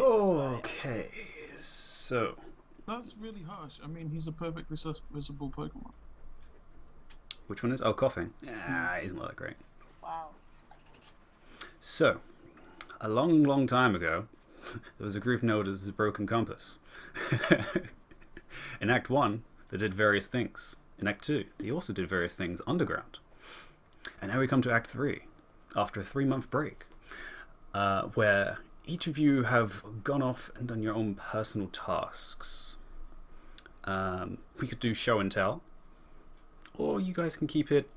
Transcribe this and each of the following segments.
Okay, so That's really harsh. I mean, he's a perfectly visible Pokemon. which one is? Oh, coughing. Hmm. Yeah, isn't that great? Wow. So, a long, long time ago, there was a group known as the Broken Compass. In Act 1, they did various things. In Act 2, they also did various things underground. And now we come to Act 3, after a 3-month break, where each of you have gone off and done your own personal tasks. We could do show and tell, or you guys can keep it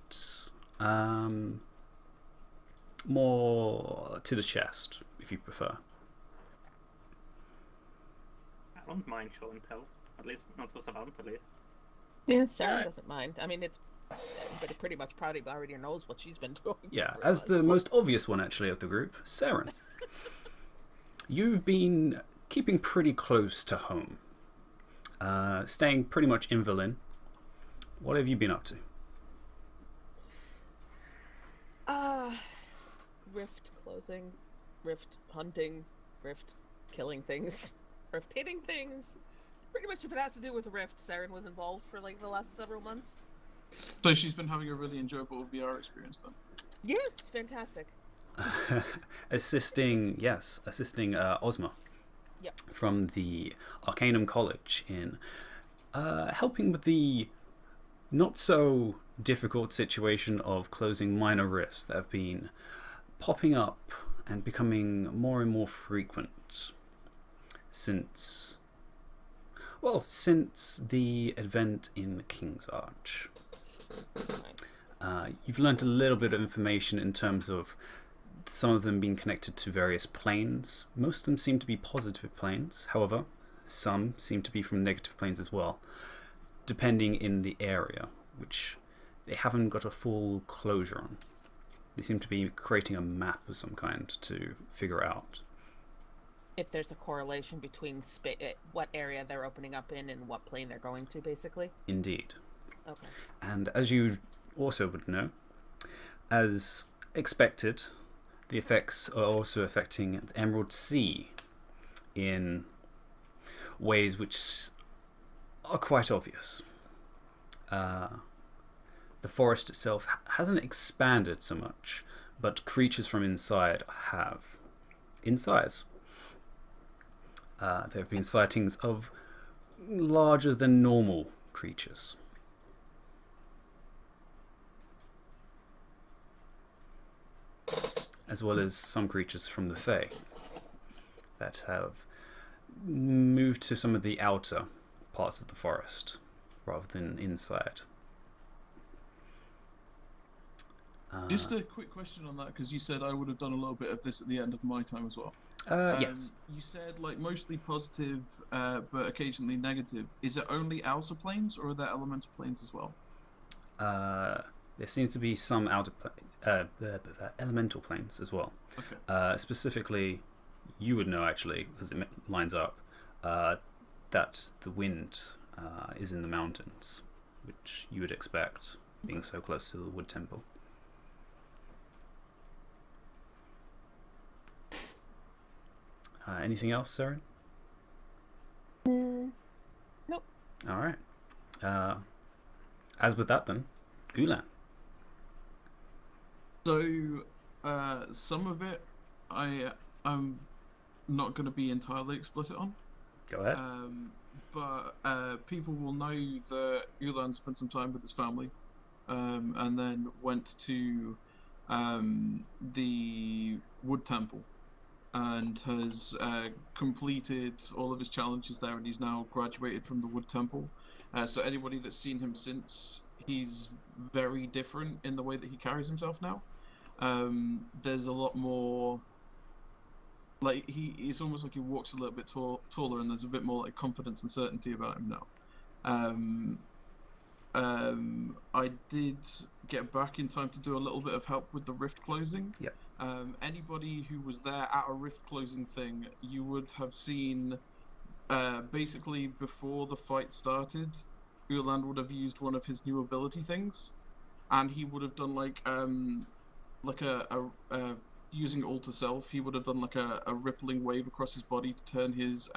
more to the chest, if you prefer. I don't mind show and tell. At least not for Savant, at least. Yeah, Sarah doesn't mind. I mean, everybody pretty much probably already knows what she's been doing. Yeah, for as the months. most obvious one, actually, of the group, Saren. You've been keeping pretty close to home, staying pretty much in Berlin. What have you been up to? Rift closing, rift hunting, rift killing things, rift hitting things. Pretty much if it has to do with rift, Saren was involved for like the last several months. So she's been having a really enjoyable VR experience then. Yes, it's fantastic. assisting Ozma Yep. from the Arcanum College in helping with the not so difficult situation of closing minor rifts that have been popping up and becoming more and more frequent since the event in King's Arch. You've learnt a little bit of information in terms of some of them being connected to various planes. Most of them seem to be positive planes. However, some seem to be from negative planes as well, depending in the area, which they haven't got a full closure on. They seem to be creating a map of some kind to figure out. If there's a correlation between what area they're opening up in and what plane they're going to, basically. Indeed. Okay. And as you also would know, as expected, the effects are also affecting the Emerald Sea in ways which are quite obvious. The forest itself hasn't expanded so much, but creatures from inside have. In size. There have been sightings of larger than normal creatures. As well as some creatures from the Fae that have moved to some of the outer parts of the forest rather than inside. Just a quick question on that, because you said I would have done a little bit of this at the end of my time as well. Yes. You said like mostly positive, but occasionally negative. Is it only outer planes, or are there elemental planes as well? There seems to be some elemental planes as well. Okay. Specifically, you would know actually, because it lines up, that the wind is in the mountains, which you would expect, being so close to the wood temple. Anything else, Saren? Nope. All right. As with that, then, Ulan. So, some of it I'm not going to be entirely explicit on. Go ahead. But people will know that Ulan spent some time with his family, and then went to the Wood Temple, and has completed all of his challenges there, and he's now graduated from the Wood Temple. So anybody that's seen him since, he's very different in the way that he carries himself now. There's a lot more, like, it's almost like he walks a little bit taller, and there's a bit more like confidence and certainty about him now. I did get back in time to do a little bit of help with the rift closing. Yep. Anybody who was there at a rift closing thing, you would have seen, basically before the fight started, Uland would have used one of his new ability things, and he would have done like a using Alter Self, he would have done like a rippling wave across his body to turn his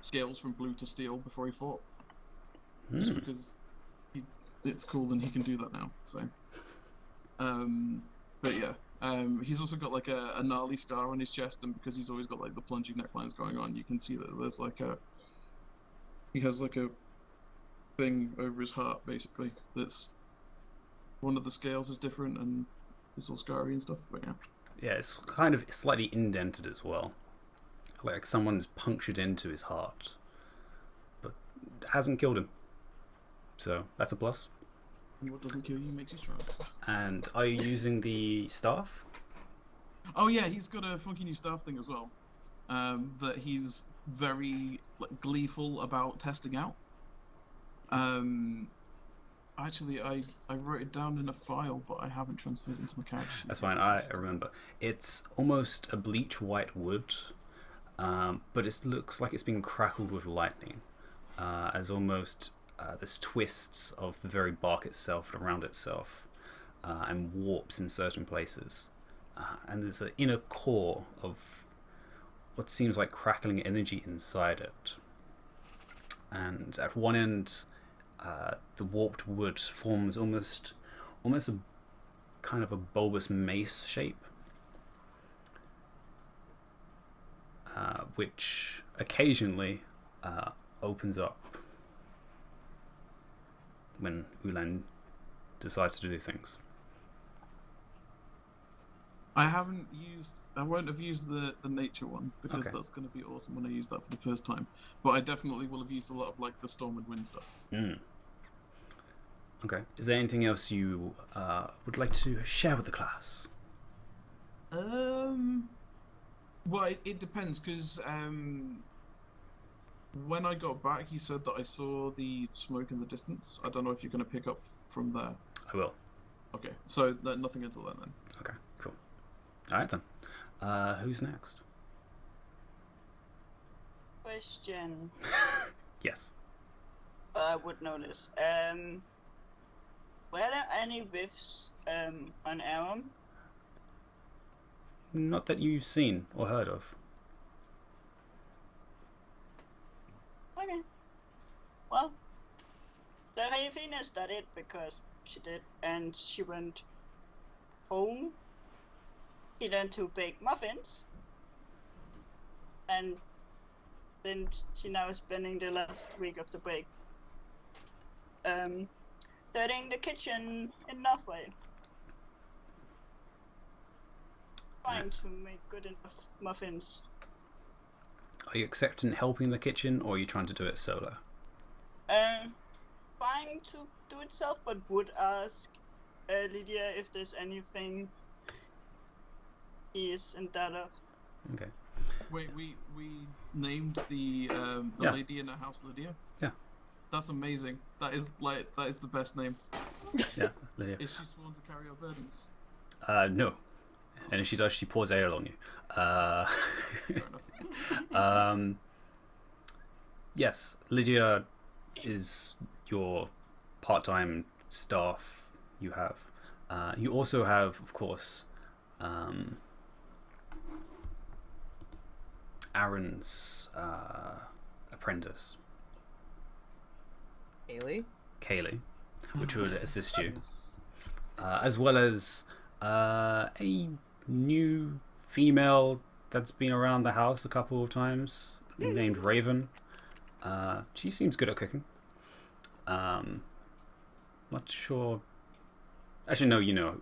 scales from blue to steel before he fought. Just because it's cool and he can do that now. So, but yeah, he's also got like a gnarly scar on his chest, and because he's always got like the plunging necklines going on, you can see that there's like he has like a thing over his heart basically. That's one of the scales is different and it's all scarry and stuff. But yeah. Yeah, it's kind of slightly indented as well. Like someone's punctured into his heart. But hasn't killed him. So that's a plus. And what doesn't kill you makes you strong. And are you using the staff? Oh yeah, he's got a funky new staff thing as well. That he's very like, gleeful about testing out. Actually, I wrote it down in a file, but I haven't transferred it into my character sheet. That's fine, I remember. It's almost a bleach white wood, but it looks like it's been crackled with lightning, as almost there's twists of the very bark itself around itself, and warps in certain places. And there's an inner core of what seems like crackling energy inside it. And at one end, the warped wood forms almost a kind of a bulbous mace shape, which occasionally opens up when Ulan decides to do things. I won't have used the nature one because Okay. that's going to be awesome when I use that for the first time. But I definitely will have used a lot of like the storm and wind stuff. Okay. Is there anything else you would like to share with the class? Well, it depends because when I got back, you said that I saw the smoke in the distance. I don't know if you're going to pick up from there. I will. Okay, so nothing until then. Okay, cool. Alright then. Who's next? Question. Yes. I would notice. Were there any whiffs on Aram? Not that you've seen or heard of. Okay. Well, Serafina studied because she did, and she went home. She learned to bake muffins, and then she now is spending the last week of the break studying the kitchen in Northway. Trying to make good enough muffins. Are you accepting helping the kitchen, or are you trying to do it solo? Trying to do it self, but would ask Lydia if there's anything he is in doubt of. Okay. Wait, we named the Yeah. lady in our house Lydia. Yeah. That's amazing. That is the best name. Yeah, Lydia. Is she sworn to carry our burdens? No. And if she does, she pours ale on you. Fair enough. Yes, Lydia is your part-time staff you have. You also have, of course, Aaron's apprentice, Kaylee, which would assist you, as well as a new female that's been around the house a couple of times, named Raven. She seems good at cooking. Not sure. Actually, no, you know,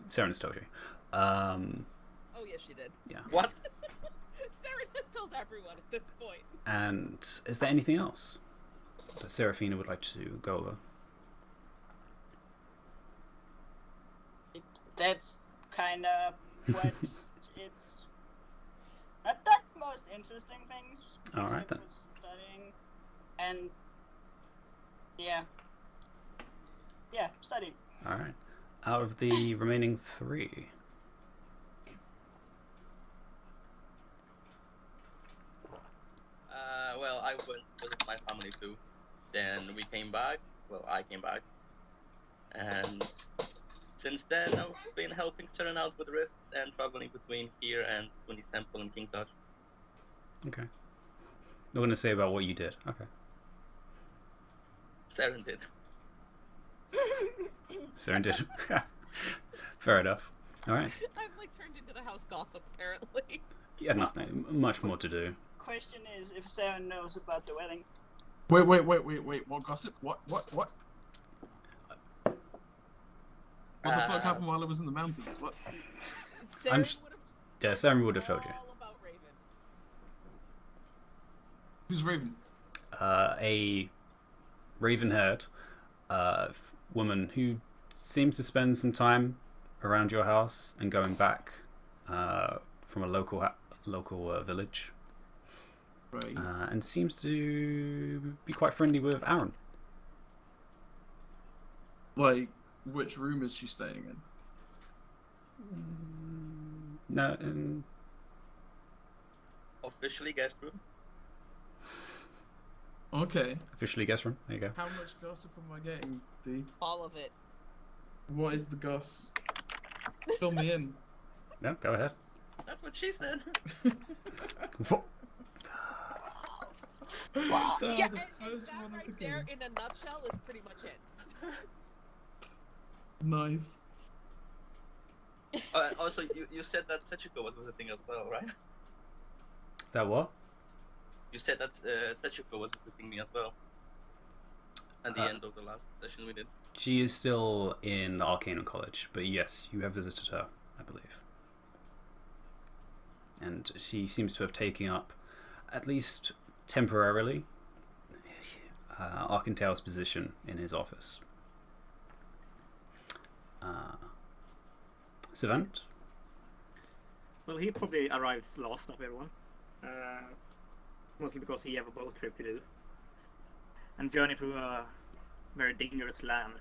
Saren's told you. Oh yes, she did. Yeah. What? Sarah has told everyone at this point. And is there anything else that Seraphina would like to go over? That's kind of what it's not that most interesting things. All right, except then. for studying, and yeah, studying. All right. Out of the remaining three, Well, I went with my family too. Then we came back. Well, I came back, and Since then, I've been helping Seren out with Rift and traveling between here and Tony's Temple and King's Arch. Okay. Not going to say about what you did. Okay. Seren did. Saren did. Fair enough. All right. I've like turned into the house gossip apparently. Yeah, nothing. Much more to do. Question is if Sarah knows about the wedding. Wait. What gossip? What? What the fuck happened while I was in the mountains? What? Sarah Yeah, Saren would have told you. all about Raven. Who's Raven? A raven-haired woman who seems to spend some time around your house and going back from a local village, Right. and seems to be quite friendly with Aaron. Like, which room is she staying in? No, Officially guest room. Okay. officially guest room. There you go. How much gossip am I getting, D? All of it. What is the goss? Fill me in. No, go ahead. That's what she said. Wow. Yeah, the and first that one of right the there game. in a nutshell is pretty much it. Nice. Also, you said that Setsuko was visiting as well, right? That what? You said that Setsuko was visiting me as well. At the end of the last session we did. She is still in the Arcanum College, but yes, you have visited her, I believe. And she seems to have taken up, at least temporarily, Arcantale's position in his office. Savant? Well, he probably arrives last of everyone. Mostly because he have a boat trip to do. And journey through a very dangerous land.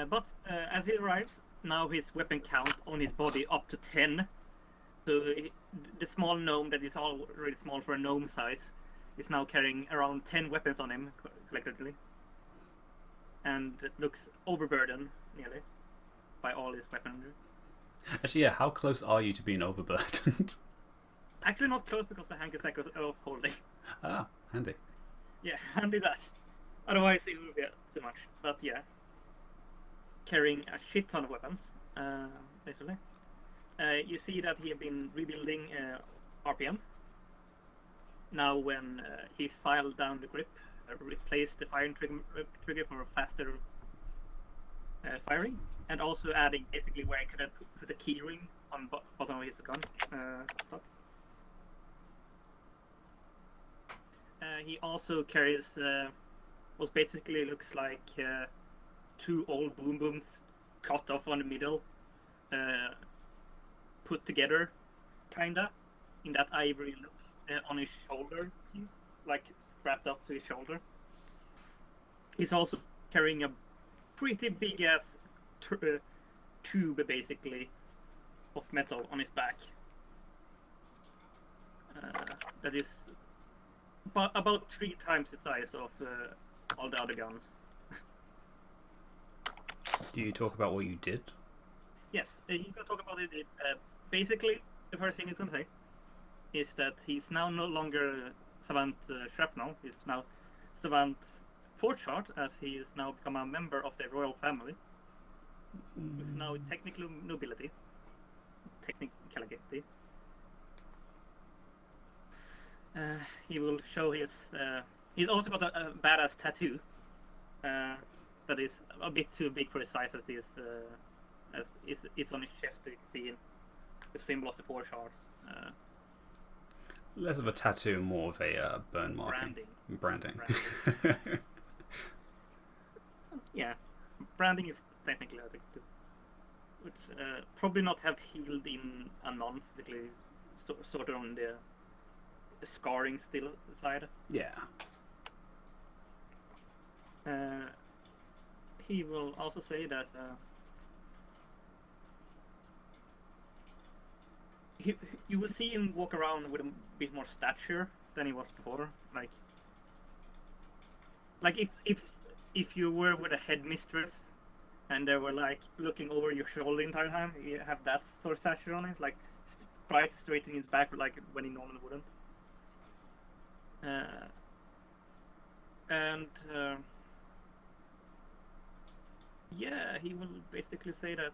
But as he arrives, now his weapon count on his body up to 10. So the small gnome that is already small for a gnome size is now carrying around 10 weapons on him collectively. And looks overburdened, nearly, by all his weaponry. Actually, yeah, how close are you to being overburdened? Actually not close because the hank is like of holding. Ah, handy. Yeah, handy that. Otherwise it would be too much. But yeah. Carrying a shit ton of weapons, basically. You see that he have been rebuilding RPM. Now when he filed down the grip, replaced the firing trigger for a faster firing, and also adding basically where he could have put a key ring on bottom of his gun stock. He also carries what basically looks like two old boom booms cut off on the middle, put together, kinda, in that ivory look on his shoulder, like strapped up to his shoulder. He's also carrying a pretty big ass tube, basically, of metal on his back. That is about 3 times the size of all the other guns. Do you talk about what you did? Yes, you can talk about it. Basically, the first thing he's gonna say is that he's now no longer Savant Shrapnel. He's now Savant Forchart, as he is now become a member of the royal family. With now technical nobility. Technicality. He will show his. He's also got a badass tattoo. That is a bit too big for his size, as it's on his chest. You can see the symbol of the 4 shards. Less of a tattoo, more of a burn marking. Branding. Yeah, branding is technically, I think, which probably not have healed in a non-physically, sort of on the scarring still side. Yeah. He will also say that you will see him walk around with a bit more stature than he was before. Like if you were with a headmistress and they were like looking over your shoulder the entire time. You have that sort of stature on it, like right straight in his back, like when he normally wouldn't. And yeah, he will basically say that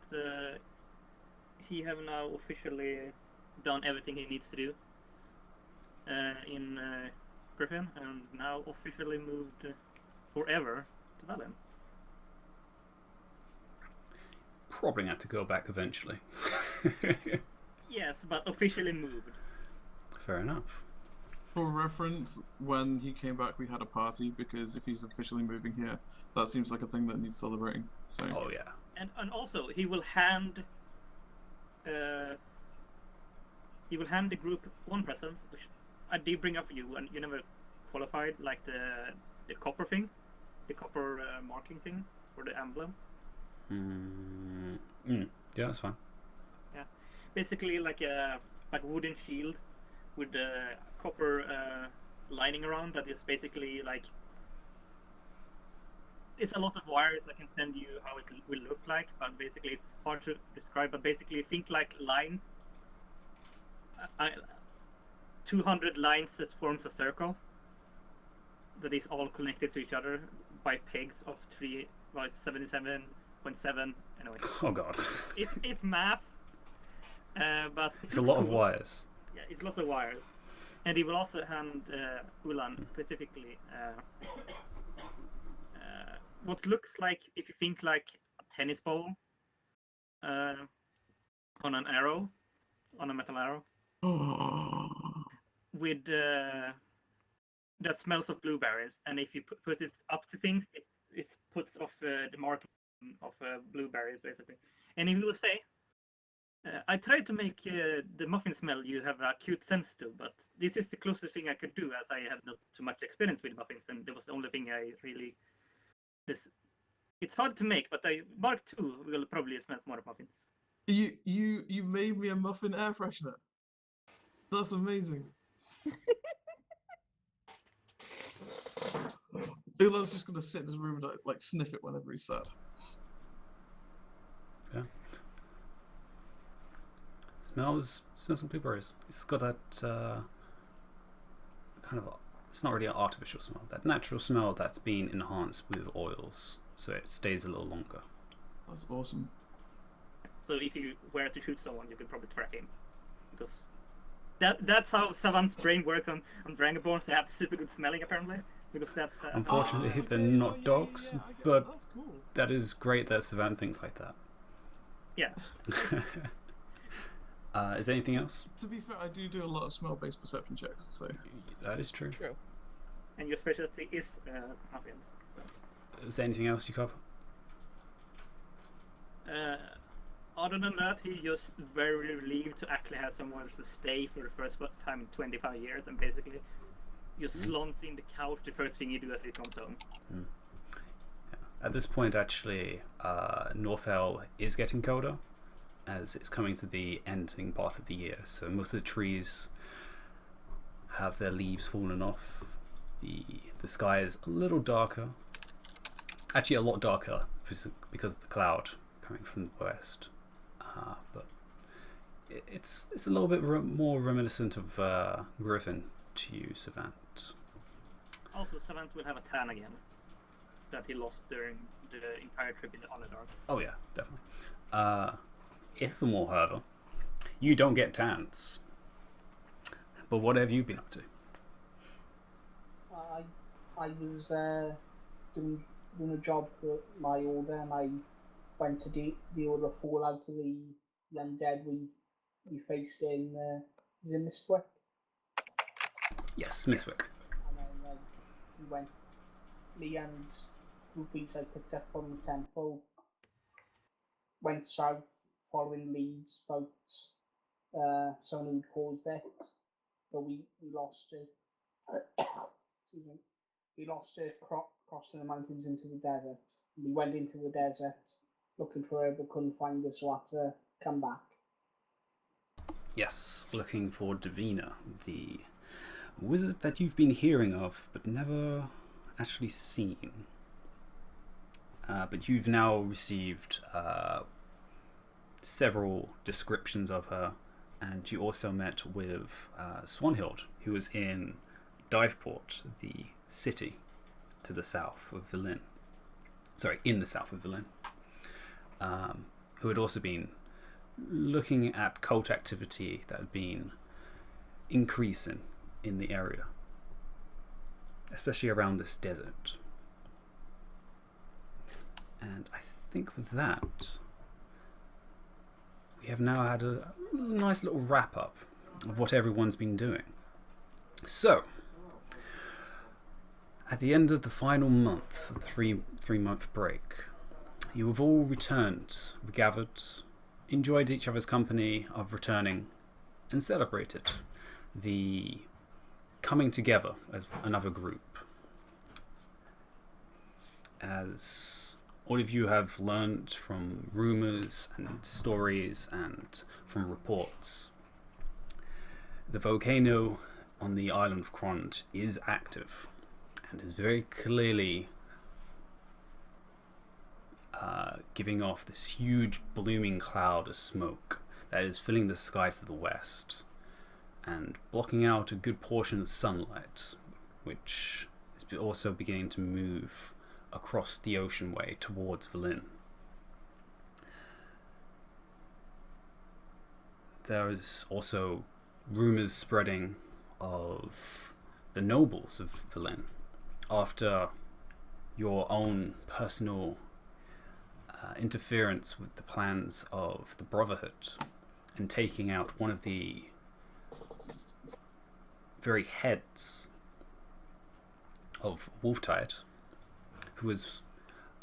he have now officially done everything he needs to do in Griffin, and now officially moved forever to Valen. Probably had to go back eventually. Yes, but officially moved. Fair enough. For reference, when he came back, we had a party because if he's officially moving here, that seems like a thing that needs celebrating. So. Oh yeah. And also he will hand the group one present, which I did bring up for you, and you never qualified, like the copper thing, the copper marking thing for the emblem. Yeah, that's fine. Yeah, basically like a wooden shield with a copper lining around that is basically like, it's a lot of wires. I can send you how it will look like, but basically it's hard to describe. But basically think like lines, 200 lines that forms a circle that is all connected to each other by pegs of 77.7. Anyway. Oh god. It's math, but it's a lot of wires. Yeah, it's lots of wires. And he will also hand Ulan specifically what looks like, if you think like a tennis ball on an arrow, on a metal arrow, with that smells of blueberries. And if you put it up to things, it puts off the marking of blueberries, basically. And he will say, I tried to make the muffin smell you have a cute sense to, but this is the closest thing I could do, as I have not too much experience with muffins, and it was the only thing I really... It's hard to make, but Mark II will probably smell more of muffins. You made me a muffin air freshener. That's amazing. Ulan's just gonna sit in his room and like sniff it whenever he's sad. Yeah. Smells some blueberries. It's got that kind of, it's not really an artificial smell, that natural smell that's been enhanced with oils, so it stays a little longer. That's awesome. So if you were to shoot someone, you could probably track him, because that's how Savant's brain works on Dragonborns. They have super good smelling, apparently, because that's... Unfortunately, they're not dogs, but that's cool. That is great that Savant thinks like that. Yeah. Is there anything else? To be fair, I do a lot of smell-based perception checks, so... That is true. True. And your specialty is muffins. So. Is there anything else you cover? Other than that, he just very relieved to actually have someone to stay for the first time in 25 years, and basically just slants in the couch the first thing you do as he comes home. Yeah. At this point, actually, Northell is getting colder, as it's coming to the ending part of the year, so most of the trees have their leaves fallen off. The sky is a little darker, actually a lot darker because of the cloud coming from the west, but it's a little bit more reminiscent of Griffin to you, Savant. Also, Savant will have a tan again that he lost during the entire trip in the Underdark. Oh yeah, definitely. Ithamore, however, you don't get tans. But what have you been up to? I was doing a job for my order, and I went to the order fall out of the undead we faced in Mistwick. Yes, Mistwick. And then we went, me and groupies I picked up from the temple went south, following leads about someone who caused it, but we lost it. Excuse me. We lost it crossing the mountains into the desert. We went into the desert looking for her, but couldn't find her, so I had to come back. Yes, looking for Davina, the wizard that you've been hearing of, but never actually seen. but you've now received several descriptions of her, and you also met with Swanhild, who was in Diveport, the city to the south of Berlin. Sorry, in the south of Berlin. Who had also been looking at cult activity that had been increasing in the area, especially around this desert. And I think with that, we have now had a nice little wrap up of what everyone's been doing. So, at the end of the final month of the three-month break, you have all returned, regathered, enjoyed each other's company of returning, and celebrated the coming together as another group. As all of you have learned from rumours and stories and from reports, the volcano on the island of Krond is active and is very clearly giving off this huge blooming cloud of smoke that is filling the sky to the west and blocking out a good portion of sunlight, which is also beginning to move across the ocean way towards Berlin. There is also rumours spreading of the nobles of Berlin after your own personal interference with the plans of the Brotherhood and taking out one of the very heads of Wolftide, who was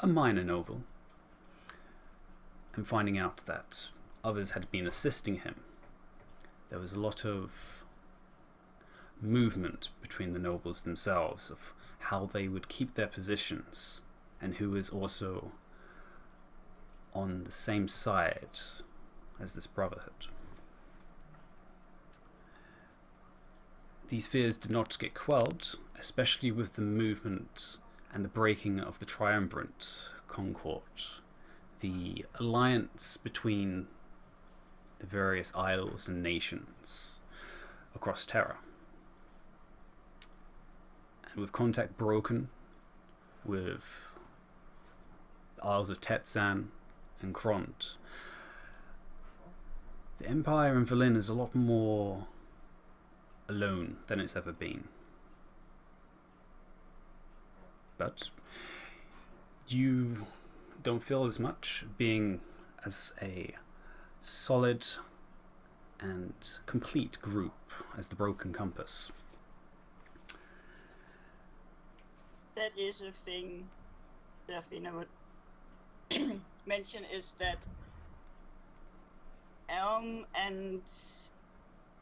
a minor noble, and finding out that others had been assisting him. There was a lot of movement between the nobles themselves of how they would keep their positions and who was also on the same side as this Brotherhood. These fears did not get quelled, especially with the movement and the breaking of the Triumvirate Concord, the alliance between the various isles and nations across Terra. And with contact broken with the Isles of Tetzan and Kront, the Empire in Berlin is a lot more alone than it's ever been. But you don't feel as much, being as a solid and complete group as the Broken Compass. That is a thing Serafina would mention, is that and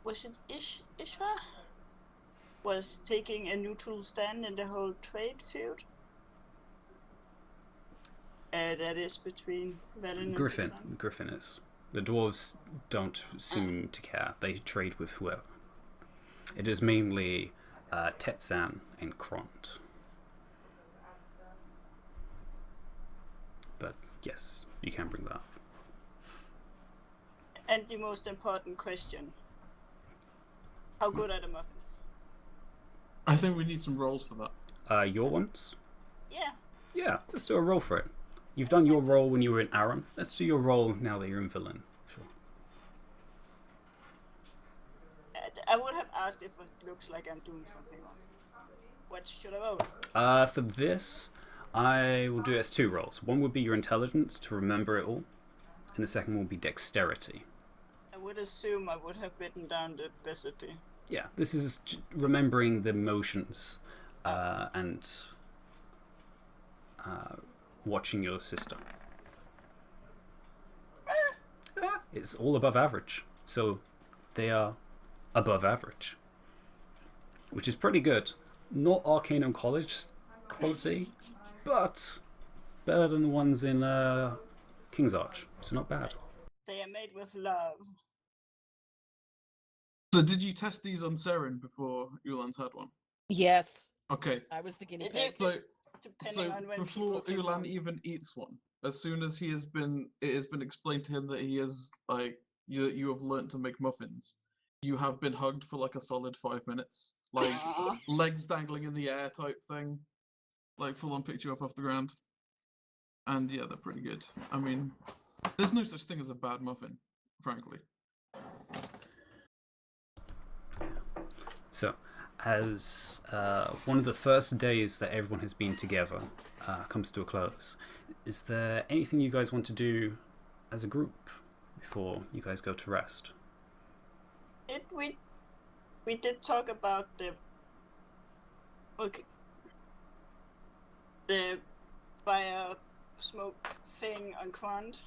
was it Ishva was taking a neutral stand in the whole trade feud that is between Velen and Griffin. Tetzan. Griffin is. The dwarves don't seem to care. They trade with whoever. It is mainly Tetzan and Kront. But yes, you can bring that up. And the most important question: how good are the muffins? I think we need some rolls for that. Your ones? Yeah. Yeah, let's do a roll for it. You've done your roll when you were in Aram. Let's do your roll now that you're in Berlin. Sure. I would have asked if it looks like I'm doing something wrong. What should I roll? For this, I will do it as two rolls. One would be your intelligence to remember it all, and the second will be dexterity. I would assume I would have written down the recipe. Yeah, this is remembering the motions and watching your sister. It's all above average, so they are above average, which is pretty good. Not Arcanum College quality, but better than the ones in King's Arch, so not bad. They are made with love. So did you test these on Seren before Ulan's had one? Yes, Okay. I was the guinea Did you- pig. So depending on when before people came Ulan home. even eats one, as soon as it has been explained to him that he is like you have learnt to make muffins, you have been hugged for like a solid 5 minutes, like Aw. legs dangling in the air type thing, like full on picked you up off the ground. And yeah, they're pretty good. I mean, there's no such thing as a bad muffin, frankly. So, as one of the first days that everyone has been together comes to a close, is there anything you guys want to do as a group before you guys go to rest? We did talk about the fire smoke thing on Quant.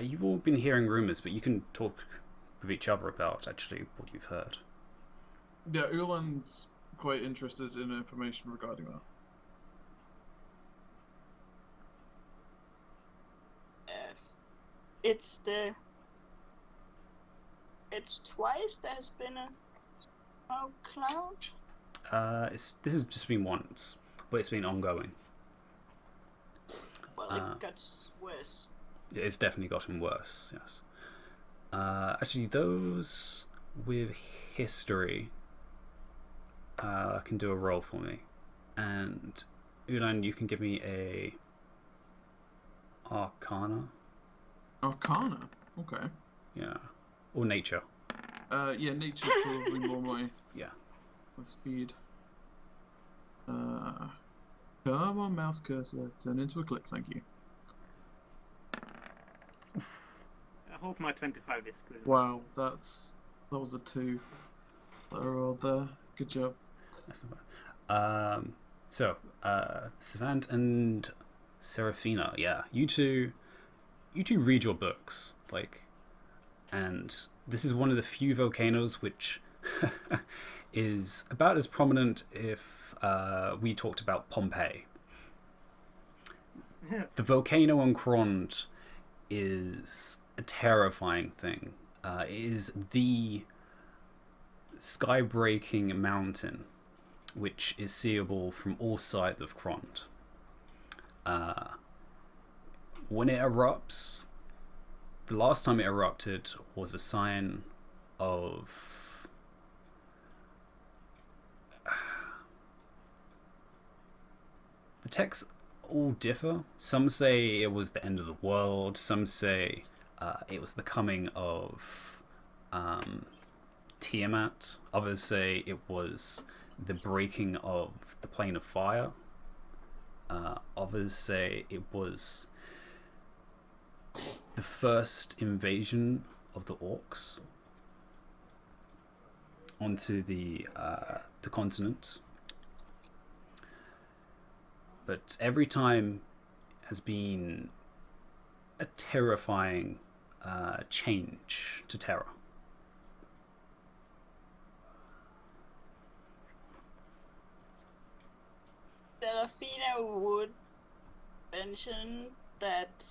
You've all been hearing rumors, but you can talk with each other about actually what you've heard. Yeah, Ulan's quite interested in information regarding that. It's twice there has been a smoke cloud. This has just been once, but it's been ongoing. Well, it got worse. It's definitely gotten worse, yes. Actually, those with history can do a roll for me. And Ulan, you can give me a Arcana. Arcana? Okay. Yeah. Or Nature. Yeah, nature's probably more my Yeah. my speed. Come on, mouse cursor, turn into a click, thank you. I hope my 25 is good. Wow, that was a 2 that I rolled there. Good job. That's not bad. So, Savant and Serafina, yeah, you two read your books, and this is one of the few volcanoes which is about as prominent if we talked about Pompeii. The volcano on Krond is a terrifying thing. It is the sky-breaking mountain which is seeable from all sides of Krond. When it erupts, the last time it erupted was a sign of the texts all differ. Some say it was the end of the world. Some say it was the coming of Tiamat. Others say it was the breaking of the plane of fire. Others say it was the first invasion of the orcs onto the continent. But every time has been a terrifying change to Terra. Serafina would mention that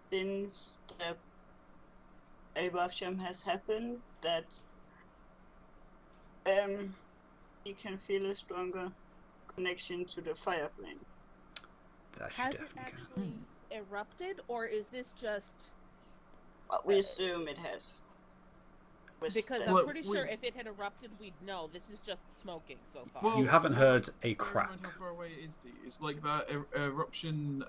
since the eruption has happened, that you can feel a stronger connection to the fire plane. Has it actually erupted, or is this just... Well, we assume it has. Because I'm pretty sure if it had erupted, we'd know. This is just smoking so far. Well, You haven't heard a Bear in crack. mind how far away it is, D. It's like that eruption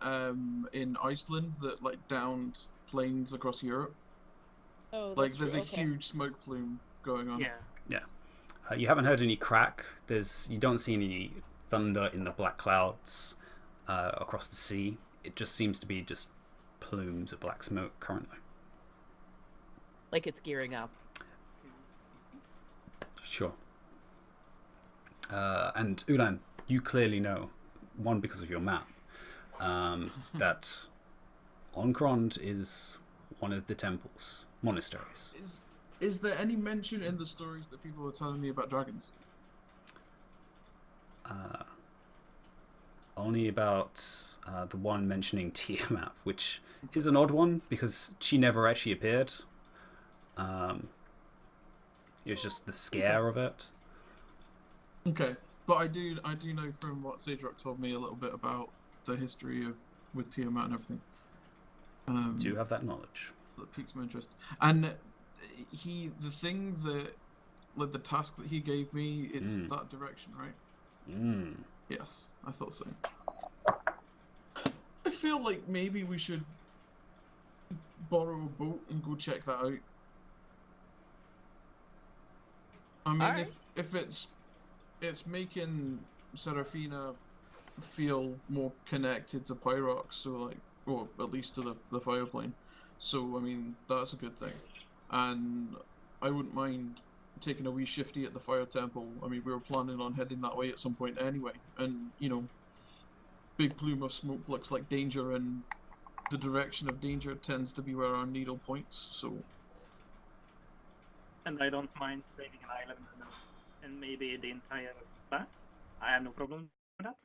in Iceland that like downed planes across Europe. Oh, that's Like there's true. a huge smoke plume going on. Yeah. You haven't heard any crack. You don't see any thunder in the black clouds across the sea. It just seems to be just plumes of black smoke currently. Like it's gearing up. Sure. And Ulan, you clearly know, one, because of your map, that Onkrond is one of the temples, monasteries. Is there any mention in the stories that people were telling me about dragons? Only about the one mentioning Tiamat, which is an odd one because she never actually appeared. It was just the scare of it. Okay. But I do know from what Sage Rock told me a little bit about the history of with Tiamat and everything. Do you have that knowledge? That piques my interest. And the thing that, like the task that he gave me, it's that direction, right? Yes, I thought so. I feel like maybe we should borrow a boat and go check that out. I mean, Alright. if it's making Serafina feel more connected to Pyrox, so like, or at least to the fire plane. So I mean, that's a good thing, and I wouldn't mind taking a wee shifty at the fire temple. I mean, we were planning on heading that way at some point anyway, and you know, big plume of smoke looks like danger, and the direction of danger tends to be where our needle points. So. And I don't mind saving an island and maybe the entire planet. I have no problem with that.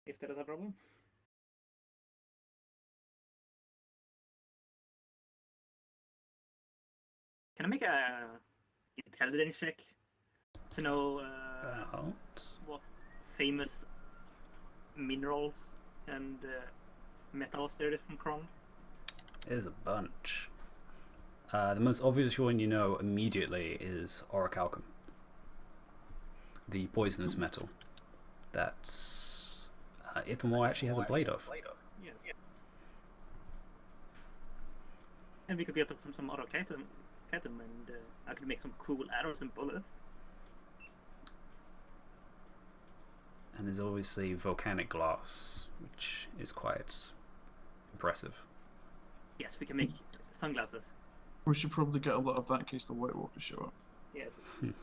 If there is a problem. Can I make a intelligence check to know what famous minerals and metals there is from Kron? There's a bunch. The most obvious one you know immediately is orichalcum, the poisonous metal that's Ithamore actually has a blade of. Yes. And we could get some orichalcum and I could make some cool arrows and bullets. And there's obviously volcanic glass, which is quite impressive. Yes, we can make sunglasses. We should probably get a lot of that in case the White Walkers show up. Yes. And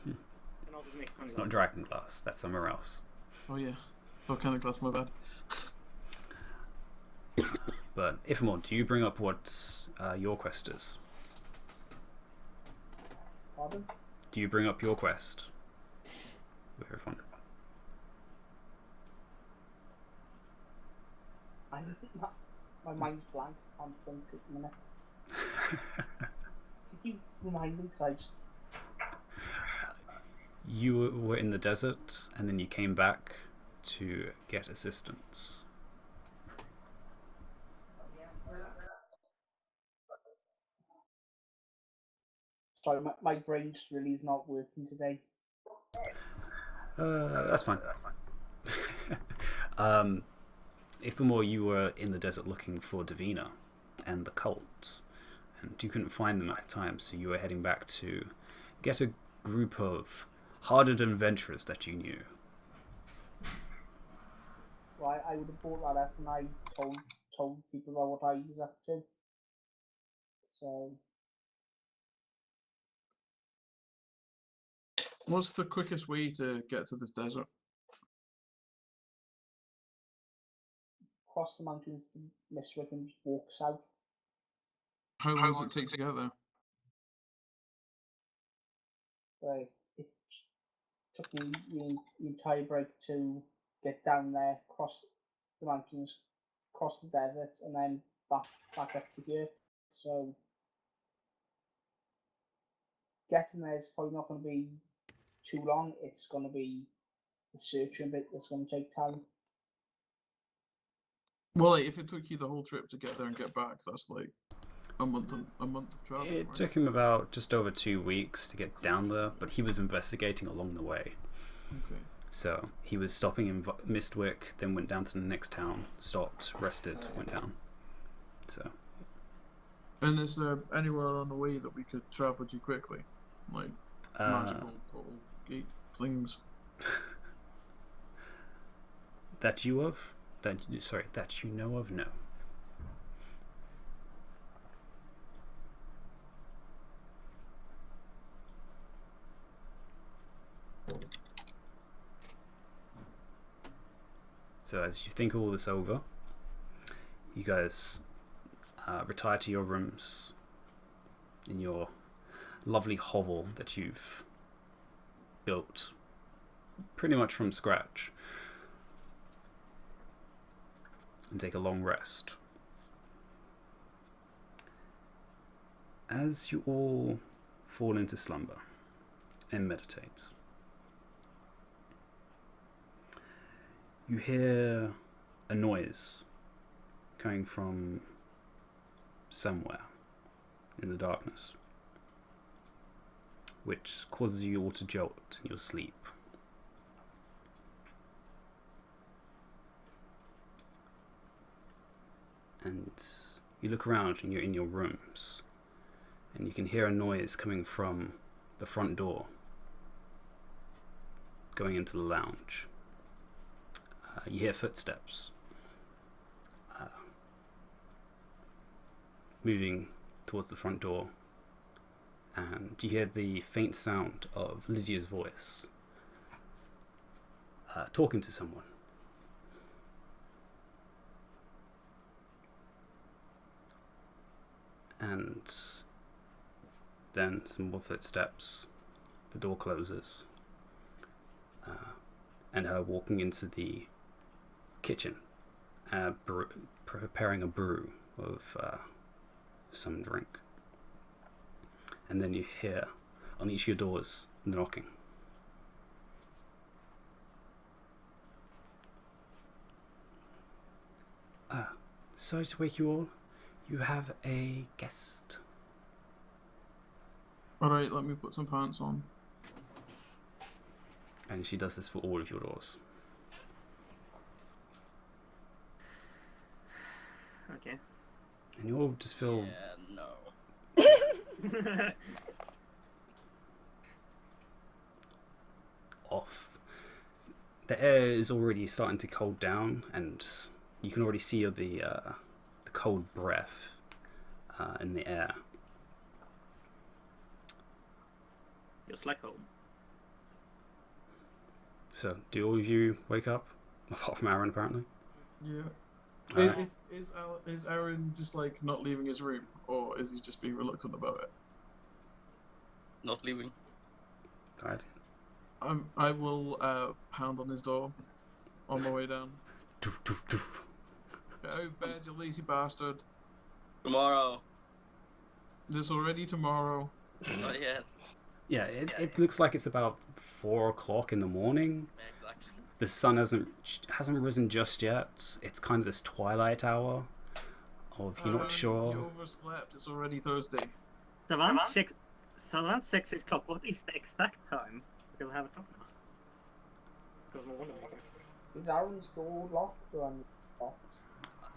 also make sunglasses. It's not dragon glass, that's somewhere else. Oh yeah, volcanic glass, my bad. But Ithamore, do you bring up what your quest is? Pardon? Do you bring up your quest with everyone? My mind's blank. I'm thinking a minute. Could you remind me? So I just... You were in the desert, and then you came back to get assistance. Sorry, my brain just really is not working today. That's fine. Ithamore, you were in the desert looking for Davina and the cult, and you couldn't find them at the time, so you were heading back to get a group of hardened adventurers that you knew. Right, I would have brought that up and I told people about what I was up to. So What's the quickest way to get to this desert? cross the mountains to Mistwick and just walk south. How long does it take to get there? Right, it took me the entire break to get down there, cross the mountains, cross the desert, and then back up to here. So getting there is probably not going to be too long. It's going to be the searching bit that's going to take time. Well, like, if it took you the whole trip to get there and get back, that's like a month of travel. It right? took him about just over 2 weeks to get down there, but he was investigating along the way. Okay. So he was stopping in Mistwick, then went down to the next town, stopped, rested, went down. So. And is there anywhere on the way that we could travel to quickly, like magical portal gate things? That you of? That you know of? No. So as you think all this over, you guys retire to your rooms in your lovely hovel that you've built pretty much from scratch, and take a long rest. As you all fall into slumber and meditate, You hear a noise coming from somewhere in the darkness, which causes you all to jolt in your sleep. And you look around and you're in your rooms, and you can hear a noise coming from the front door going into the lounge. You hear footsteps moving towards the front door, and you hear the faint sound of Lydia's voice talking to someone. And then some more footsteps, the door closes, and her walking into the kitchen, preparing a brew of some drink. And then you hear on each of your doors knocking. Sorry to wake you all. You have a guest. Alright, let me put some pants on. And she does this for all of your doors. Okay. And you all just feel no. off. The air is already starting to cool down, and you can already see the cold breath in the air. Just like home. So, do all of you wake up? Apart from Aaron, apparently. Yeah. Alright. Is Aaron just like not leaving his room, or is he just being reluctant about it? Not leaving. Alright. I will pound on his door on my way down. Doof, doof, doof. Get out of bed, you lazy bastard. Tomorrow. There's already tomorrow. Not yet. Yeah, it looks like it's about 4 o'clock in the morning. Exactly. The sun hasn't risen just yet. It's kind of this twilight hour of you're not sure. You overslept. It's already Thursday. Savant checks his clock. What is the exact time? Because I have a clock now. Because no wonder. Is Aaron's door locked or unlocked?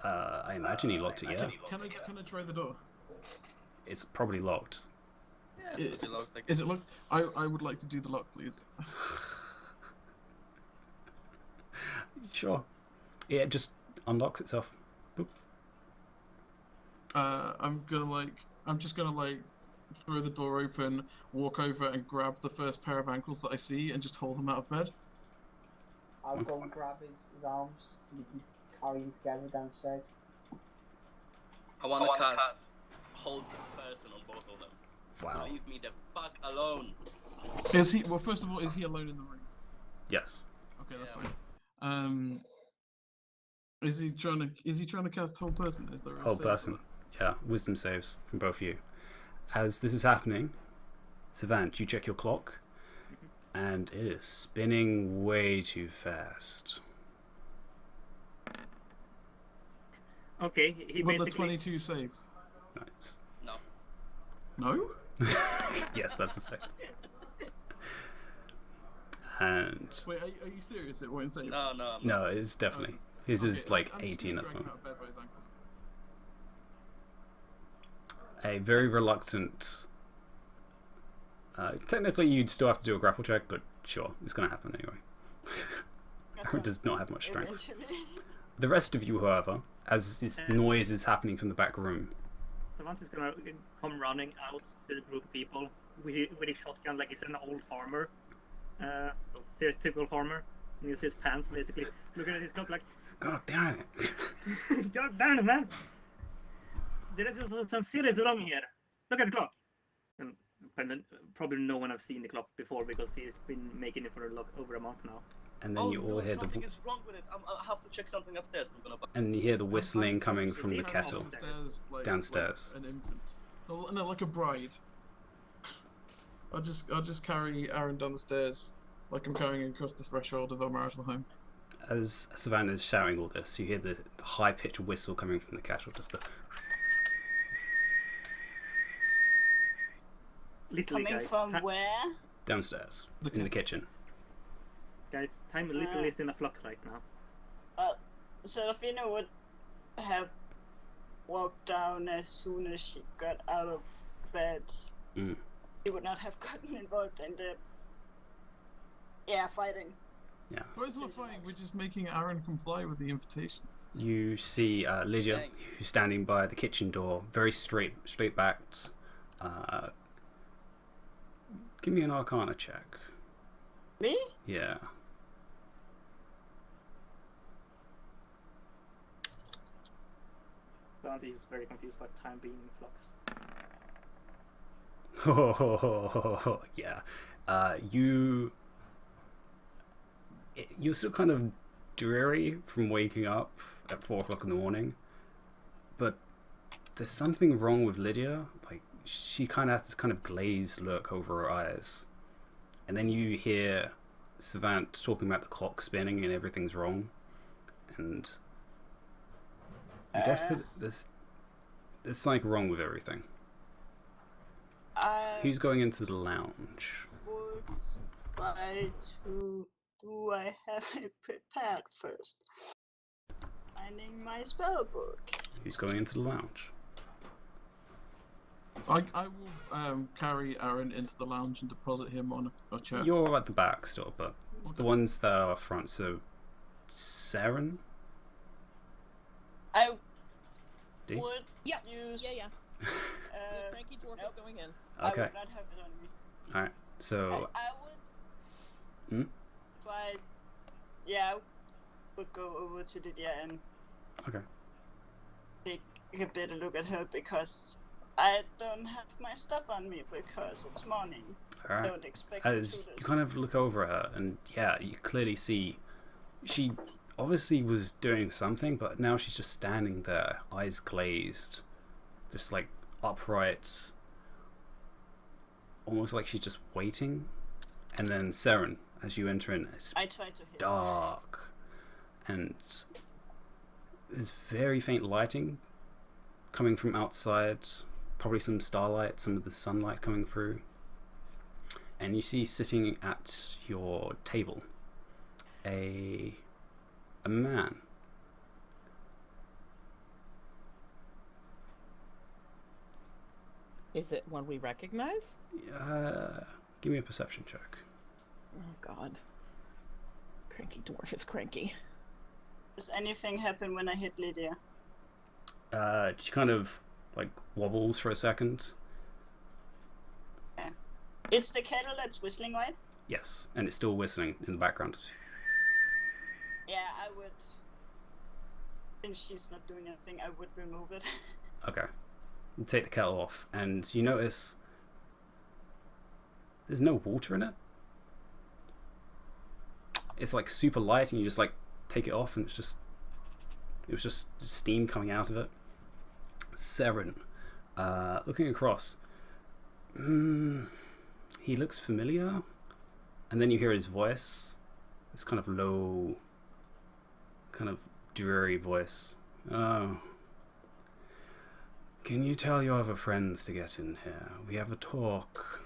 I imagine he locked it, yeah. Can I try the door? It's probably locked. Yeah, it's locked, I guess. Is it locked? I would like to do the lock, please. Sure. Yeah, it just unlocks itself. Boop. I'm just gonna throw the door open, walk over and grab the first pair of ankles that I see and just hold them out of bed. I'll go and grab his arms and we can carry him together downstairs. I want to cast hold person on both of them. Wow. Leave me the fuck alone. Is he? Well, first of all, is he alone in the room? Yes. Okay, that's fine. Is he trying to cast hold person? Is there a Whole save person. for Yeah, wisdom saves from both of you. As this is happening, Savant, you check your clock, and it is spinning way too fast. Okay, he that? Will the basically. 22 save? Nice. No. No? Yes, that's the save. And Wait, are you serious? It won't save. No, no. no, it's definitely his is Okay, like I'm just 18 gonna at drag the him moment. out of bed by his ankles. A very reluctant. Technically, you'd still have to do a grapple check, but sure, it's going to happen anyway. Aaron does not have much strength. Eventually. The rest of you, however, as this noise is happening from the back room, Savant is gonna come running out to the group of people with his shotgun like he's an old farmer. Stereotypical farmer. And he's his pants basically. Looking at his clock like, God damn it! God damn it, man! There is some serious wrong here. Look at the clock. And probably no one has seen the clock before because he's been making it for over a month now. And then Oh, you all no, hear something is wrong with it. I have to check something upstairs. I'm gonna. and you hear the whistling coming from the He's kettle. Downstairs. Like an infant. No, like a bride. I'll just carry Aaron down the stairs like I'm carrying him across the threshold of our marital home. as Savannah is shouting all this, you hear the high-pitched whistle coming from the kettle, just the... Literally, Coming guys. from where? downstairs, in the kitchen. Guys, time literally is in a flux right now. Serafina would have walked down as soon as she got out of bed. Mm. She would not have gotten involved in the fighting. Yeah. But it's not fighting, we're just making Aaron comply with the invitation. You see Lydia, who's standing by the kitchen door, very straight backed. Give me an Arcana check. Me? Yeah. Bounty is very confused by time being in flux. Yeah. You're still kind of dreary from waking up at 4 o'clock in the morning, but there's something wrong with Lydia. Like, she kind of has this kind of glazed look over her eyes, and then you hear Savant talking about the clock spinning and everything's wrong, and you definitely there's something wrong with everything. Who's going into the lounge? Would try to. Do I have it prepared first? Finding my spell book. Who's going into the lounge? I will carry Aaron into the lounge and deposit him on a chair. You're at the back still, but Okay. the ones that are front, so Saren? I D? would Yeah, use. Yeah. The Uh, cranky dwarf nope. is going in. I Okay. would not have it on me. Alright, so... I would. But yeah, I would go over to Lydia and Okay. take a better look at her because I don't have my stuff on me because it's morning. Alright. Don't expect me As to do you this. kind of look over her, and yeah, you clearly see she obviously was doing something, but now she's just standing there, eyes glazed, just like upright, almost like she's just waiting. And then Saren, as you enter in, it's I try to hit. dark, and there's very faint lighting coming from outside, probably some starlight, some of the sunlight coming through. And you see sitting at your table a man. Is it one we recognize? Give me a perception check. Oh God. Cranky dwarf is cranky. Does anything happen when I hit Lydia? She kind of like wobbles for a second. It's the kettle that's whistling, right? Yes, and it's still whistling in the background. Yeah, I would. Since she's not doing anything, I would remove it. Okay. You take the kettle off, and you notice there's no water in it. It's like super light, and you just like take it off, and it was just steam coming out of it. Saren, looking across, he looks familiar, and then you hear his voice, this kind of low, kind of dreary voice. Oh. Can you tell your other friends to get in here? We have a talk.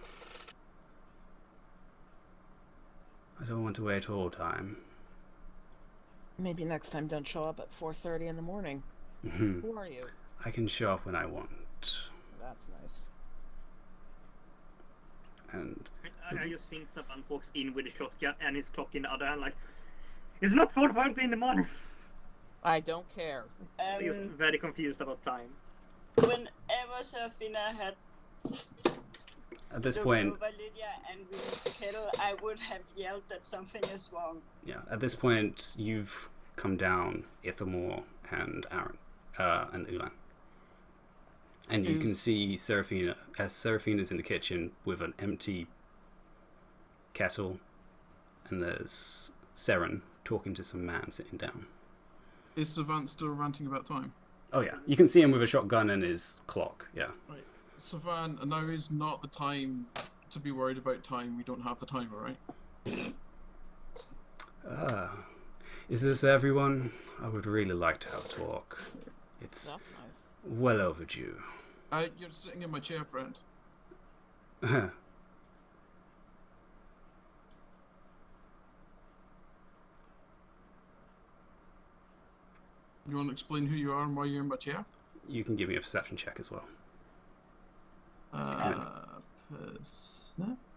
I don't want to wait all time. Maybe next time don't show up at 4:30 in the morning. Who are you? I can show up when I want. That's nice. And I just think someone walks in with a shotgun and his clock in the other hand, like, it's not 4:30 in the morning. I don't care. He's very confused about time. Whenever Serafina had at this looked point, over Lydia and removed the kettle, I would have yelled that something is wrong. yeah, at this point, you've come down Ithamore and Aaron, and Ulan. And you can see Seraphina, as Seraphina's in the kitchen with an empty kettle, and there's Saren talking to some man sitting down. Is Savant still ranting about time? Oh yeah, you can see him with a shotgun and his clock, yeah. Right. Savant, now is not the time to be worried about time. We don't have the timer, right? Is this everyone? I would really like to have a talk. It's That's nice. well overdue. You're sitting in my chair, friend. You want to explain who you are and why you're in my chair? You can give me a perception check as well. Oh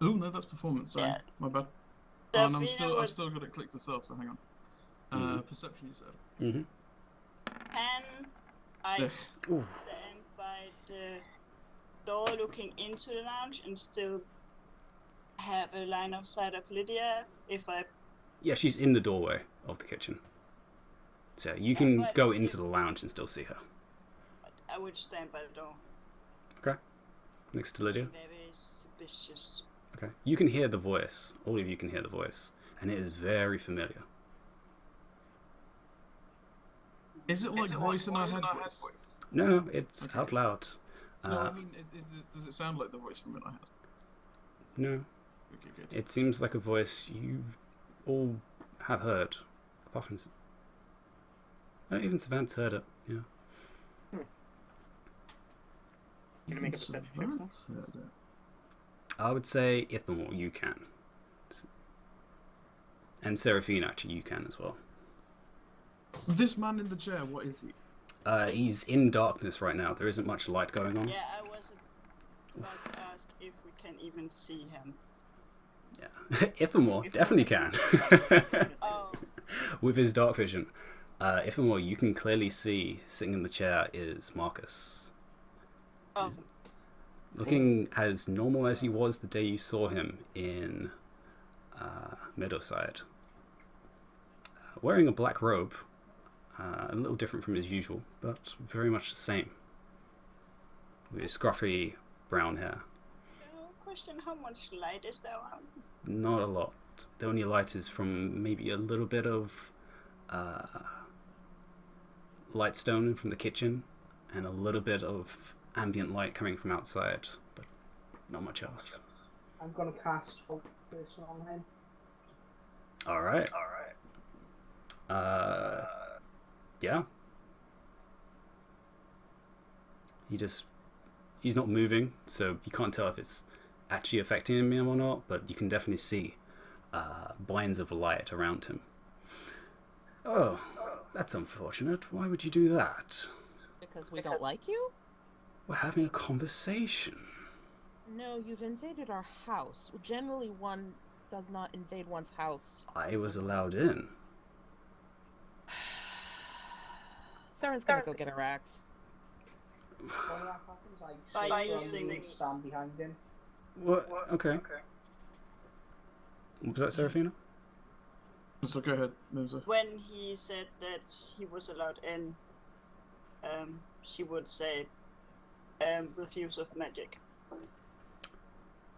no, that's performance. Sorry, Yeah. my bad. Oh, and Delphina I've still got it clicked itself. So hang on. Perception, you said. Mm-hmm. Can I Yes. Ooh. stand by the door looking into the lounge and still have a line of sight of Lydia if I... Yeah, she's in the doorway of the kitchen. So you can but go into the lounge and still see her. I would stand by the door. Okay. Next to Lydia. Very suspicious. Okay. You can hear the voice. All of you can hear the voice. And it is very familiar. Is it like voice in our head voice? No, it's Okay. out loud. No, I mean, does it sound like the voice from in our head? No. Okay, good. It seems like a voice you all have heard. Apart from... even Savant's heard it, yeah. Can you make a perception check now? I would say Ithamore, you can. And Seraphine, actually, you can as well. This man in the chair, what is he? He's in darkness right now. There isn't much light going on. Yeah, I was about to ask if we can even see him. Yeah. Ithamore definitely can. Oh, With his dark vision. Ithamore, you can clearly see, sitting in the chair, is Marcus. oh, Looking as normal as he was the day you saw him in Meadowside. Wearing a black robe, a little different from his usual, but very much the same. With his scruffy brown hair. question, how much light is there around? Not a lot. The only light is from maybe a little bit of light stone from the kitchen, and a little bit of ambient light coming from outside, but not much else. I'm gonna cast Hope Person on him. Alright. Yeah. He's not moving, so you can't tell if it's actually affecting him or not, but you can definitely see binds of light around him. Oh, that's unfortunate. Why would you do that? Because we don't like you? We're having a conversation. No, you've invaded our house. Generally, one does not invade one's house. I was allowed in. Saren's gonna go get her axe. When that happens, By I using- stand behind him. What? Okay. Was that Seraphina? So go ahead, Moza. When he said that he was allowed in, she would say, with use of magic.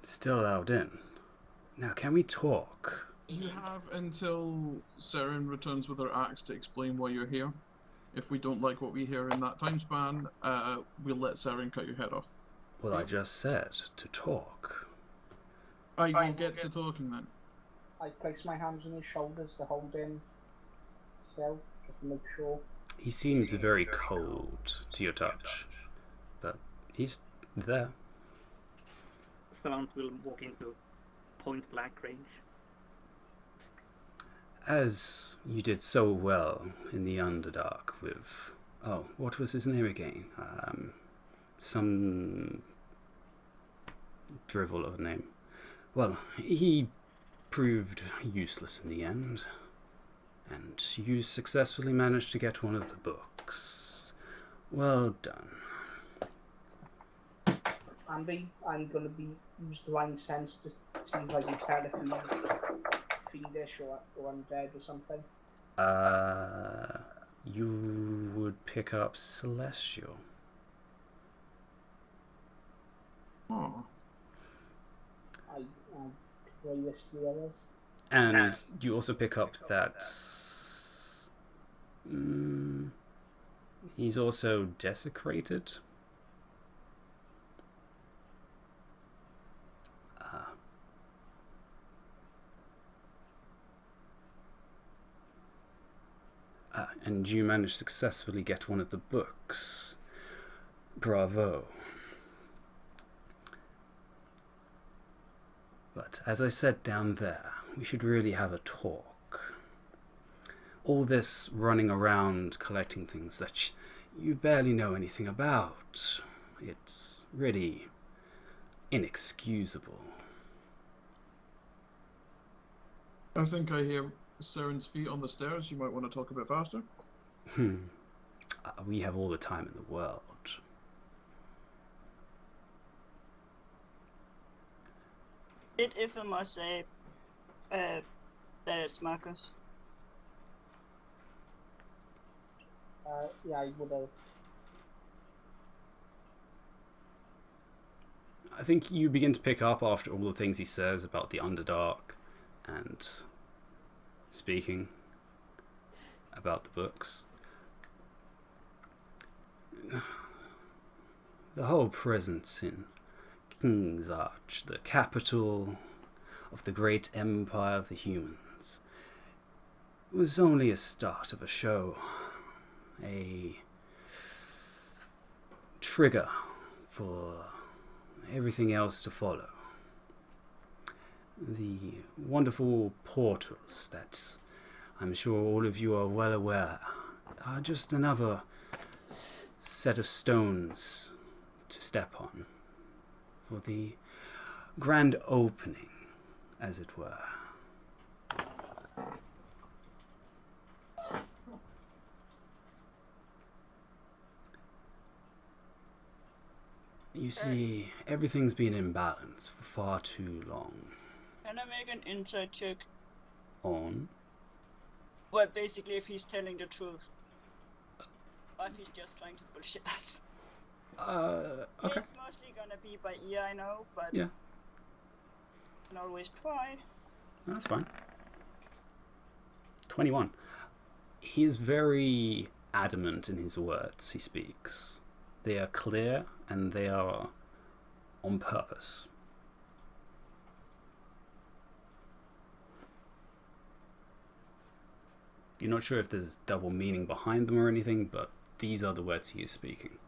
Still allowed in. Now, can we talk? You have until Seren returns with her axe to explain why you're here. If we don't like what we hear in that time span, we'll let Seren cut your head off. Well, I just said to talk. I will get to talking then. I place my hands on his shoulders to hold him still, just to make sure. He seems very cold to your touch, but he's there. Savant will walk into point blank range. As you did so well in the Underdark with... Oh, what was his name again? Some drivel of a name. Well, he proved useless in the end. And you successfully managed to get one of the books. Well done. Andy, I'm gonna use divine sense to see if I can tell if he's fiendish or undead or something. You would pick up Celestial. Oh. I list the others. And you also pick up that... he's also desecrated. And you managed to successfully get one of the books. Bravo. But as I said down there, we should really have a talk. All this running around collecting things that you barely know anything about, it's really inexcusable. I think I hear Saren's feet on the stairs. You might want to talk a bit faster. We have all the time in the world. Did Ifema say that it's Marcus? Yeah, I would have. I think you begin to pick up after all the things he says about the Underdark and speaking about the books. The whole presence in King's Arch, the capital of the great empire of the humans, was only a start of a show, a trigger for everything else to follow. The wonderful portals that I'm sure all of you are well aware are just another set of stones to step on for the grand opening, as it were. You see, everything's been in balance for far too long. Can I make an insight check? On? Well, basically, if he's telling the truth. Or if he's just trying to bullshit us. Okay. It's mostly gonna be by ear, I know, but Yeah. can always try. That's fine. 21. He is very adamant in his words he speaks. They are clear and they are on purpose. You're not sure if there's double meaning behind them or anything, but these are the words he is speaking.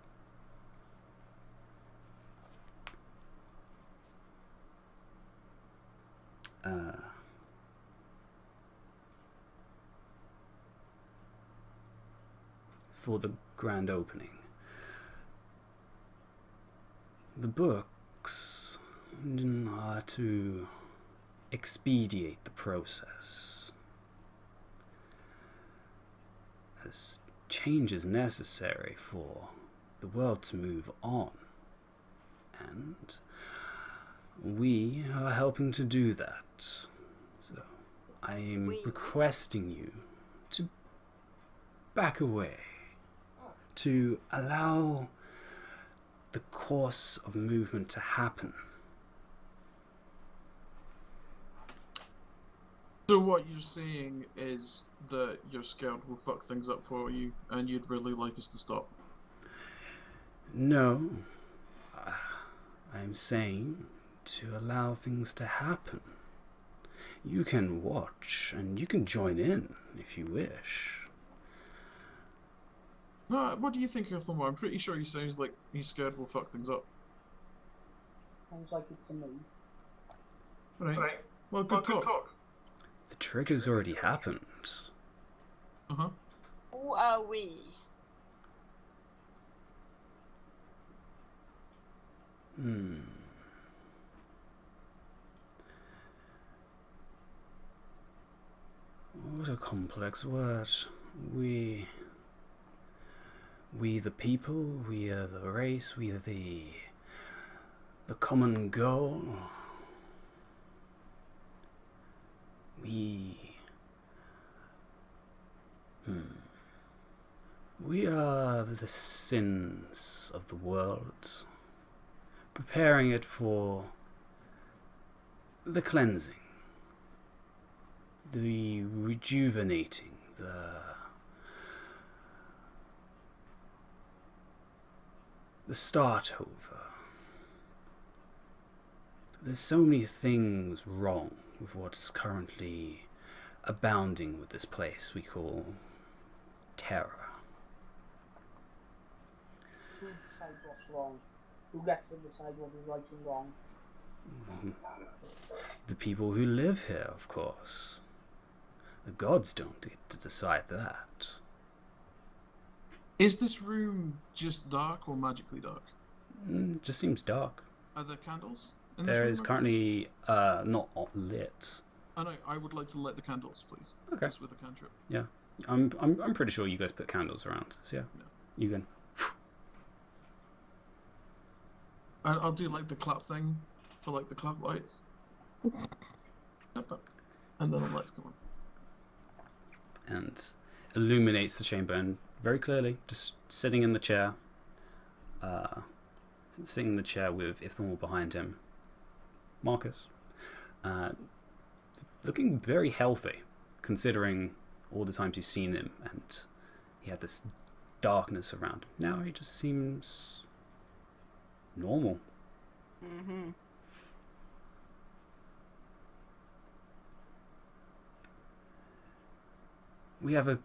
For the grand opening. The books are to expedite the process, as change is necessary for the world to move on, and we are helping to do that. So I'm requesting you to back away, to allow the course of movement to happen. So what you're saying is that you're scared we'll fuck things up for you, and you'd really like us to stop? No, I'm saying to allow things to happen. You can watch, and you can join in if you wish. No, what do you think, Ilfamar? I'm pretty sure he sounds like he's scared we'll fuck things up. Sounds like it to me. Right. Well, good talk. The trigger's already happened. Uh-huh. Who are we? What a complex word. We the people, we are the race, we are the common goal. We are the sins of the world, preparing it for the cleansing, the rejuvenating, the start over. There's so many things wrong with what's currently abounding with this place we call Terra. Who decides what's wrong? Who gets to decide what is right and wrong? The people who live here, of course. The gods don't get to decide that. Is this room just dark or magically dark? Just seems dark. Are there candles? In this There room is right currently not lit. now? I would like to light the candles, please. Okay. Just with a cantrip. Yeah, I'm pretty sure you guys put candles around. So yeah, Yeah. you can. I'll do like the clap thing for like the clap lights. And then the lights come on. And illuminates the chamber, and very clearly, just sitting in the chair, sitting in the chair with Ithamor behind him, Marcus, looking very healthy, considering all the times you've seen him, and he had this darkness around him. Now he just seems normal. Mm-hmm. We have a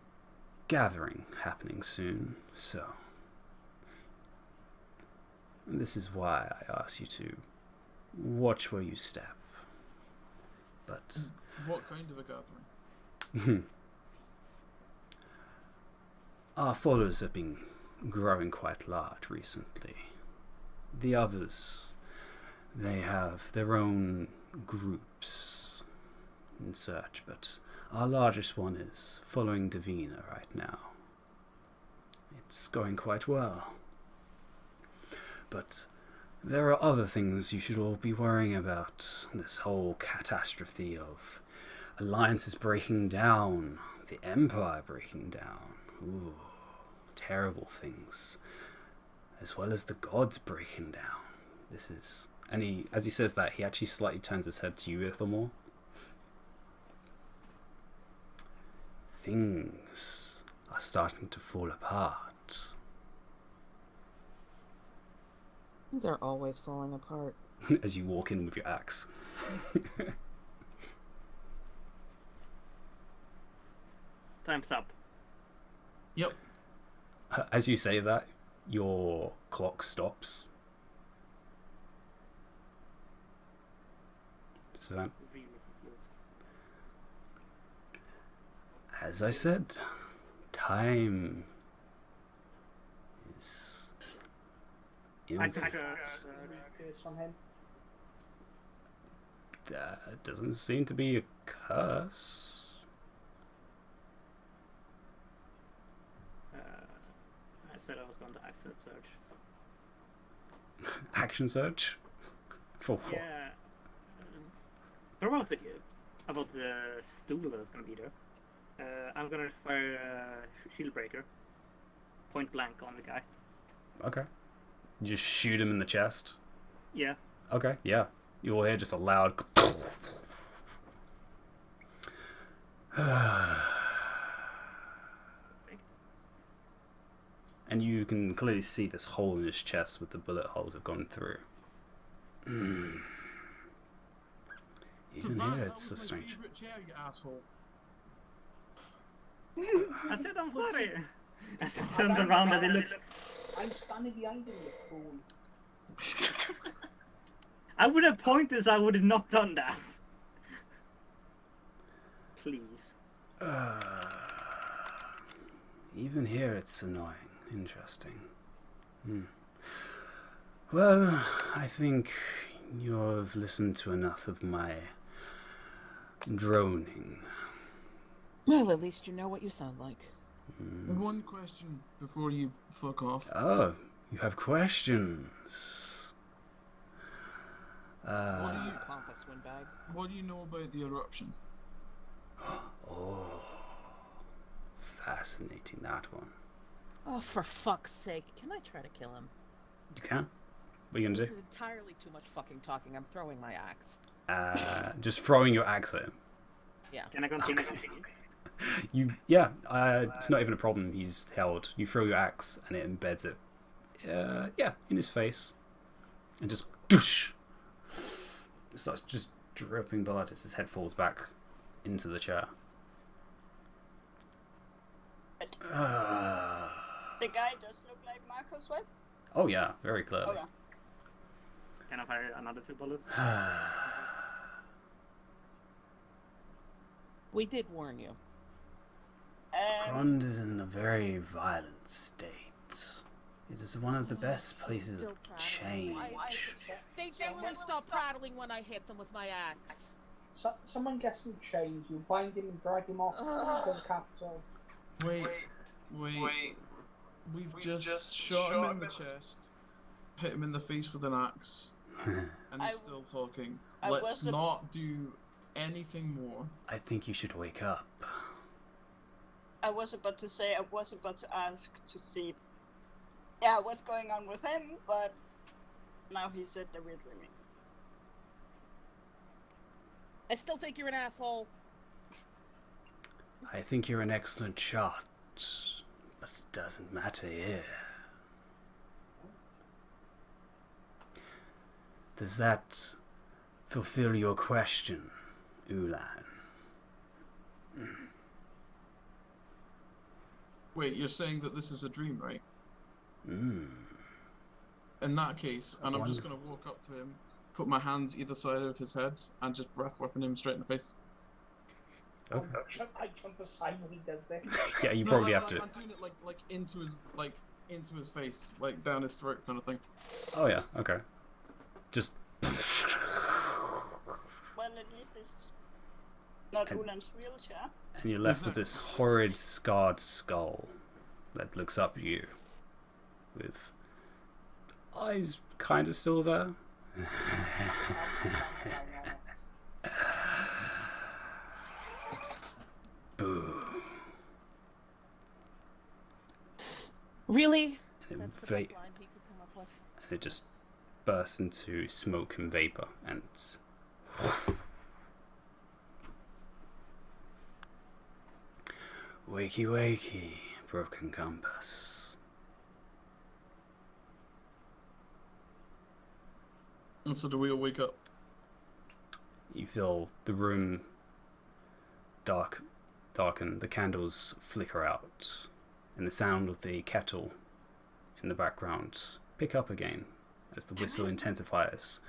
gathering happening soon, so this is why I ask you to watch where you step. But What kind of a gathering? our followers have been growing quite large recently. The others, they have their own groups in search, but our largest one is following Davina right now. It's going quite well. But there are other things you should all be worrying about. This whole catastrophe of alliances breaking down, the Empire breaking down. Ooh, terrible things. As well as the gods breaking down. This is... And he, as he says that, he actually slightly turns his head to you, Ithamor. Things are starting to fall apart. Things are always falling apart. As you walk in with your axe. Time's up. Yep. As you say that, your clock stops. So, as I said, time is I infinite. Curse on him. That doesn't seem to be a curse. I said I was going to access search. Action search? For what? Yeah. For about to give about the stool that's going to be there. I'm going to fire a shield breaker. Point blank on the guy. Okay. You just shoot him in the chest? Yeah. Okay, yeah. You'll hear just a loud... And you can clearly see this hole in his chest with the bullet holes have gone through. Even Savannah, here that it's so was my strange. favourite chair, you asshole. I said I'm sorry. As he turns around as he looks. I'm standing behind him, you fool. I would have pointed, so I would have not done that. Please. Even here it's annoying. Interesting. Well, I think you've listened to enough of my droning. Well, at least you know what you sound like. One question before you fuck off. Oh, you have questions. What do you Pompous windbag. What do you know about the eruption? Oh, fascinating, that one. Oh, for fuck's sake. Can I try to kill him? You can? What are you gonna This do? is entirely too much fucking talking. I'm throwing my axe. Just throwing your axe at him. Yeah. Can I continue? It's not even a problem. He's held. You throw your axe and it embeds it. In his face, and just doosh. It starts just dripping blood as his head falls back into the chair. The guy does look like Marcus, right? Oh yeah, very clearly. Okay. Can I fire another 2 bullets? We did warn you. Grond is in a very violent state. It is one of the best places of change. They generally stop prattling when I hit them with my axe. Someone gets him chains, you bind him and drag him off to the capital. Wait. We've just shot him in the chest, hit him in the face with an axe, and he's still talking. Let's not do anything more. I think you should wake up. I was about to ask to see what's going on with him, but now he said that we're dreaming. I still think you're an asshole. I think you're an excellent shot, but it doesn't matter here. Does that fulfill your question, Ulan? Wait, you're saying that this is a dream, right? Mm. In that case, and I'm just gonna walk up to him, put my hands either side of his head, and just breath weapon him straight in the face. Okay. I jump aside when he does this. Yeah, you probably have to. I'm doing it like into his face, like down his throat, kind of thing. Oh yeah, okay. Just. Well, at least it's not Ulan's wheelchair. And you're left with this horrid scarred skull that looks up at you with eyes kind of still there. Boo. Really? And That's the best line he could come up with. it just bursts into smoke and vapor and wakey wakey, broken compass. And so do we all wake up? You feel the room darken, the candles flicker out, and the sound of the kettle in the background pick up again as the whistle intensifies.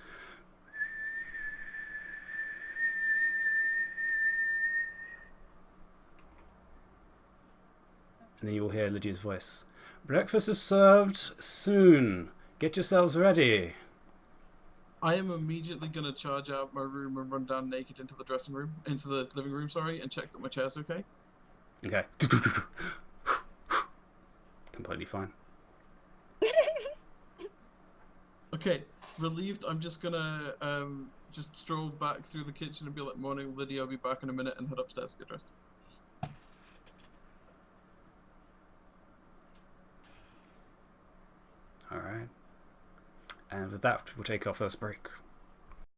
And then you will hear Lydia's voice. Breakfast is served soon. Get yourselves ready. I am immediately gonna charge out my room and run down naked into the living room, and check that my chair's okay. Okay. Completely fine. Okay, relieved. I'm just gonna just stroll back through the kitchen and be like, "Morning, Lydia. I'll be back in a minute," and head upstairs to get dressed. Alright. And with that, we'll take our first break.